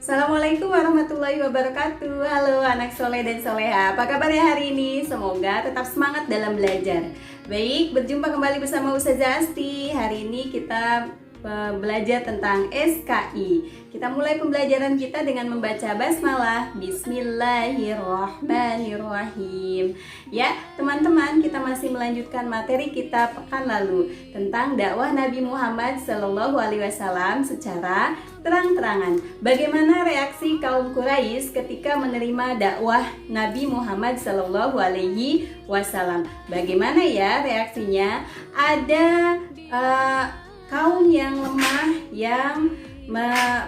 Assalamualaikum warahmatullahi wabarakatuh. Halo anak soleh dan soleha. Apa kabarnya hari ini? Semoga tetap semangat dalam belajar. Baik, berjumpa kembali bersama Ustazah Asti. Hari ini kita belajar tentang SKI. Kita mulai pembelajaran kita dengan membaca basmalah. Bismillahirrahmanirrahim. Ya, teman-teman, kita masih melanjutkan materi kita pekan lalu tentang dakwah Nabi Muhammad SAW secara terang-terangan. Bagaimana reaksi kaum Quraisy ketika menerima dakwah Nabi Muhammad SAW? Bagaimana ya reaksinya? Ada kaum yang lemah yang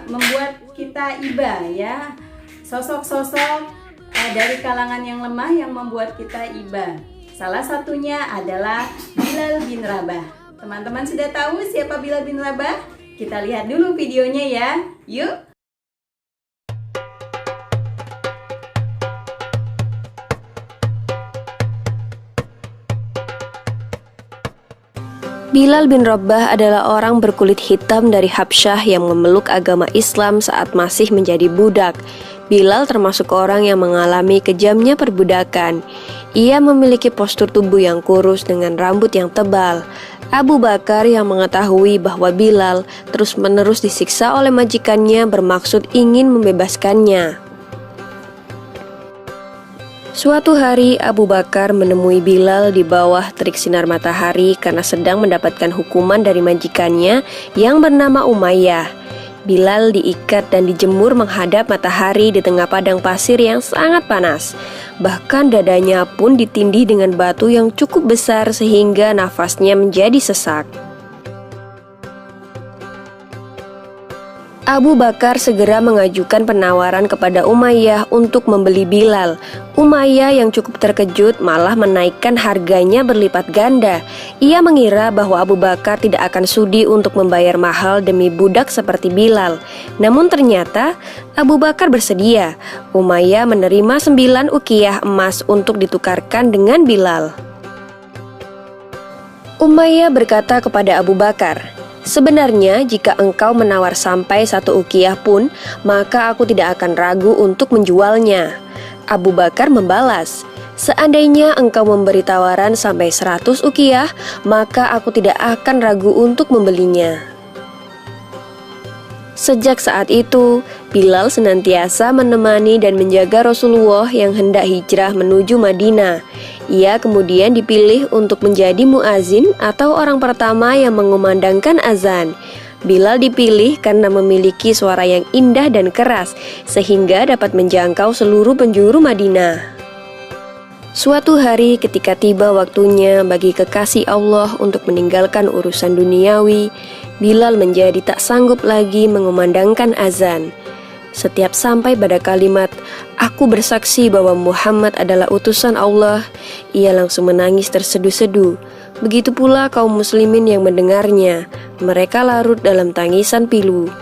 membuat kita iba, ya, sosok-sosok dari kalangan yang lemah yang membuat kita iba. Salah satunya adalah Bilal bin Rabah. Teman-teman sudah tahu siapa Bilal bin Rabah? Kita lihat dulu videonya ya. Yuk. Bilal bin Rabah adalah orang berkulit hitam dari Habsyah yang memeluk agama Islam saat masih menjadi budak. Bilal termasuk orang yang mengalami kejamnya perbudakan. Ia memiliki postur tubuh yang kurus dengan rambut yang tebal. Abu Bakar yang mengetahui bahwa Bilal terus-menerus disiksa oleh majikannya bermaksud ingin membebaskannya. Suatu hari Abu Bakar menemui Bilal di bawah terik sinar matahari karena sedang mendapatkan hukuman dari majikannya yang bernama Umayyah. Bilal diikat dan dijemur menghadap matahari di tengah padang pasir yang sangat panas. Bahkan dadanya pun ditindih dengan batu yang cukup besar sehingga nafasnya menjadi sesak. Abu Bakar segera mengajukan penawaran kepada Umayyah untuk membeli Bilal. Umayyah yang cukup terkejut malah menaikkan harganya berlipat ganda. Ia mengira bahwa Abu Bakar tidak akan sudi untuk membayar mahal demi budak seperti Bilal. Namun ternyata Abu Bakar bersedia. Umayyah menerima 9 ukiyah emas untuk ditukarkan dengan Bilal. Umayyah berkata kepada Abu Bakar, "Sebenarnya jika engkau menawar sampai 1 ukiyah pun, maka aku tidak akan ragu untuk menjualnya." Abu Bakar membalas, "Seandainya engkau memberi tawaran sampai 100 ukiyah, maka aku tidak akan ragu untuk membelinya." Sejak saat itu, Bilal senantiasa menemani dan menjaga Rasulullah yang hendak hijrah menuju Madinah. Ia kemudian dipilih untuk menjadi muazin atau orang pertama yang mengumandangkan azan. Bilal dipilih karena memiliki suara yang indah dan keras, sehingga dapat menjangkau seluruh penjuru Madinah. Suatu hari ketika tiba waktunya bagi kekasih Allah untuk meninggalkan urusan duniawi, Bilal menjadi tak sanggup lagi mengumandangkan azan. Setiap sampai pada kalimat, "Aku bersaksi bahwa Muhammad adalah utusan Allah," ia langsung menangis terseduh-seduh. Begitu pula kaum muslimin yang mendengarnya, mereka larut dalam tangisan pilu.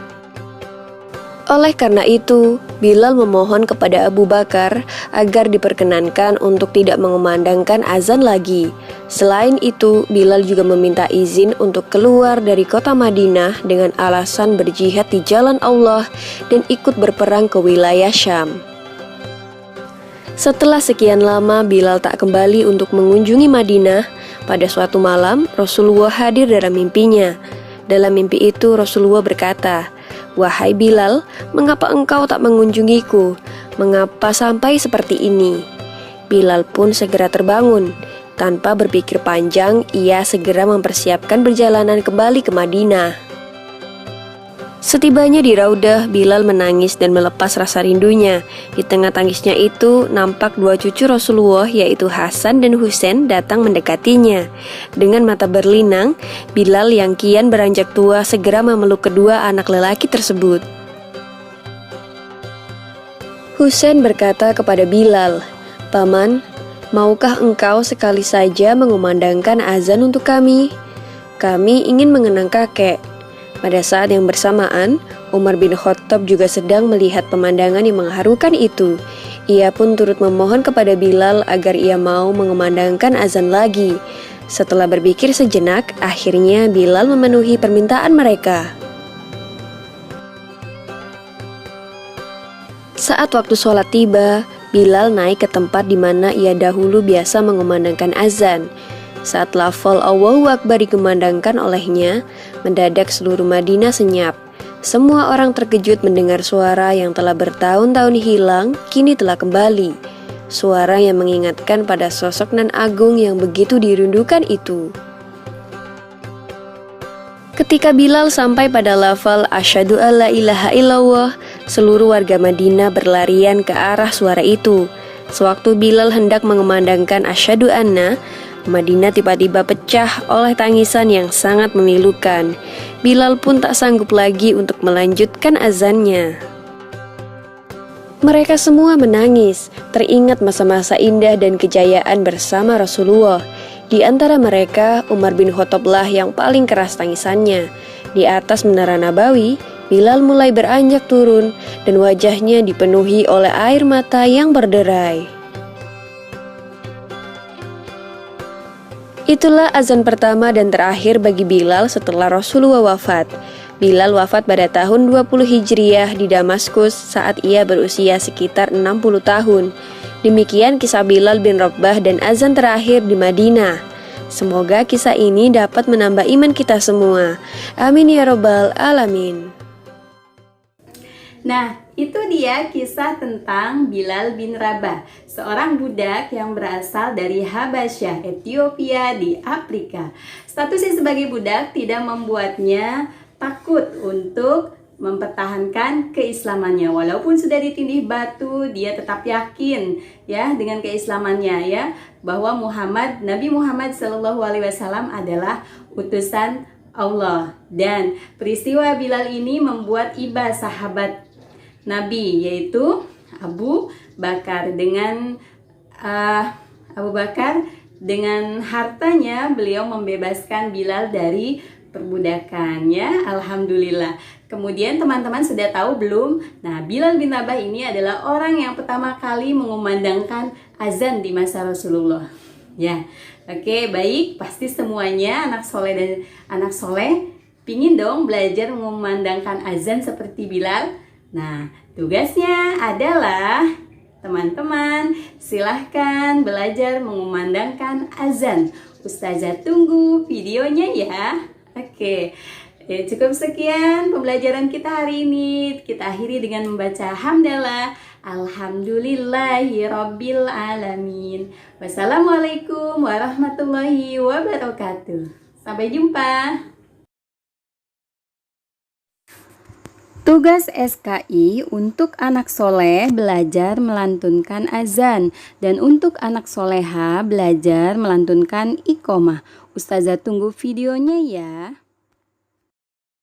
Oleh karena itu, Bilal memohon kepada Abu Bakar agar diperkenankan untuk tidak mengumandangkan azan lagi. Selain itu, Bilal juga meminta izin untuk keluar dari kota Madinah dengan alasan berjihad di jalan Allah dan ikut berperang ke wilayah Syam. Setelah sekian lama Bilal tak kembali untuk mengunjungi Madinah, pada suatu malam Rasulullah hadir dalam mimpinya. Dalam mimpi itu Rasulullah berkata, "Wahai Bilal, mengapa engkau tak mengunjungiku? Mengapa sampai seperti ini?" Bilal pun segera terbangun. Tanpa berpikir panjang, ia segera mempersiapkan perjalanan kembali ke Madinah. Setibanya di Raudah, Bilal menangis dan melepas rasa rindunya. Di tengah tangisnya itu, nampak 2 cucu Rasulullah yaitu Hasan dan Husain datang mendekatinya. Dengan mata berlinang, Bilal yang kian beranjak tua segera memeluk kedua anak lelaki tersebut. Husain berkata kepada Bilal, "Paman, maukah engkau sekali saja mengumandangkan azan untuk kami? Kami ingin mengenang kakek." Pada saat yang bersamaan, Umar bin Khattab juga sedang melihat pemandangan yang mengharukan itu. Ia pun turut memohon kepada Bilal agar ia mau mengumandangkan azan lagi. Setelah berpikir sejenak, akhirnya Bilal memenuhi permintaan mereka. Saat waktu sholat tiba, Bilal naik ke tempat di mana ia dahulu biasa mengumandangkan azan. Saat lafal Allahu Akbar dikumandangkan olehnya, mendadak seluruh Madinah senyap. Semua orang terkejut mendengar suara yang telah bertahun-tahun hilang, kini telah kembali. Suara yang mengingatkan pada sosok nan agung yang begitu dirindukan itu. Ketika Bilal sampai pada lafal Asyhadu alla ilaha illallah, seluruh warga Madinah berlarian ke arah suara itu. Sewaktu Bilal hendak mengumandangkan Asyhadu anna, Madinah tiba-tiba pecah oleh tangisan yang sangat memilukan. Bilal pun tak sanggup lagi untuk melanjutkan azannya. Mereka semua menangis, teringat masa-masa indah dan kejayaan bersama Rasulullah. Di antara mereka, Umar bin Khattablah yang paling keras tangisannya. Di atas Menara Nabawi, Bilal mulai beranjak turun dan wajahnya dipenuhi oleh air mata yang berderai. Itulah azan pertama dan terakhir bagi Bilal setelah Rasulullah wafat. Bilal wafat pada tahun 20 Hijriah di Damaskus saat ia berusia sekitar 60 tahun. Demikian kisah Bilal bin Rabah dan azan terakhir di Madinah. Semoga kisah ini dapat menambah iman kita semua. Amin ya robbal alamin. Nah, itu dia kisah tentang Bilal bin Rabah, seorang budak yang berasal dari Habasyah, Ethiopia di Afrika. Statusnya sebagai budak tidak membuatnya takut untuk mempertahankan keislamannya. Walaupun sudah ditindih batu, dia tetap yakin ya dengan keislamannya ya, bahwa Nabi Muhammad SAW adalah utusan Allah. Dan peristiwa Bilal ini membuat iba sahabat Nabi, yaitu Abu Bakar dengan hartanya beliau membebaskan Bilal dari perbudakan ya, alhamdulillah. Kemudian teman-teman sudah tahu belum? Nah, Bilal bin Rabah ini adalah orang yang pertama kali mengumandangkan azan di masa Rasulullah. Ya, oke, baik. Pasti semuanya anak soleh dan anak soleh pingin dong belajar mengumandangkan azan seperti Bilal. Nah, tugasnya adalah teman-teman silahkan belajar mengumandangkan azan. Ustazah tunggu videonya ya. Oke, cukup sekian pembelajaran kita hari ini. Kita akhiri dengan membaca hamdalah. Alhamdulillahirabbil alamin. Wassalamualaikum warahmatullahi wabarakatuh. Sampai jumpa. Tugas SKI untuk anak soleh belajar melantunkan azan, dan untuk anak soleha belajar melantunkan iqomah. Ustazah tunggu videonya ya.